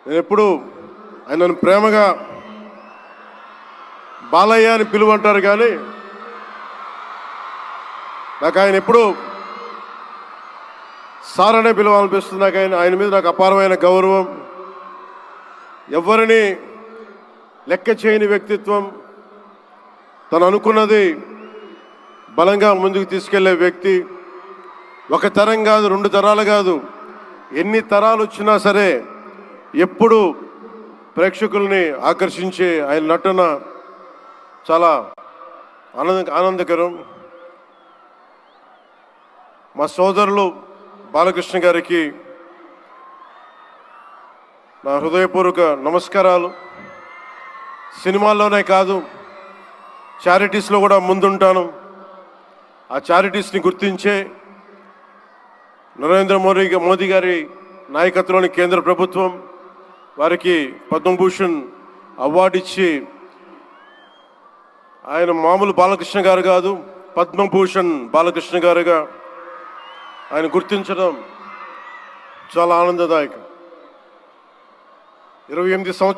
నేను ఎప్పుడు ఆయనను ప్రేమగా బాలయ్య అని పిలువంటారు, కానీ నాకు ఆయన ఎప్పుడు సార్ అనే పిలవాలనిపిస్తుంది. నాకు ఆయన మీద నాకు అపారమైన గౌరవం. ఎవరిని లెక్క చేయని వ్యక్తిత్వం. తను అనుకున్నది బలంగా ముందుకు తీసుకెళ్లే వ్యక్తి. ఒక తరం కాదు, 2 తరాలు కాదు, ఎన్ని తరాలు వచ్చినా సరే ఎప్పుడు ప్రేక్షకుల్ని ఆకర్షించే ఆయన నటన చాలా ఆనందకరం. మా సోదరులు బాలకృష్ణ గారికి నా హృదయపూర్వక నమస్కారాలు. సినిమాల్లోనే కాదు, చారిటీస్లో కూడా ముందుంటాను. ఆ చారిటీస్ని గుర్తించే నరేంద్ర మోదీ గారి నాయకత్వంలోని కేంద్ర ప్రభుత్వం వారికి పద్మభూషణ్ అవార్డు ఇచ్చి, ఆయన మామూలు బాలకృష్ణ గారు కాదు, పద్మభూషణ్ బాలకృష్ణ గారుగా ఆయన గుర్తించడం చాలా ఆనందదాయకం. 28 సంవత్సరాలు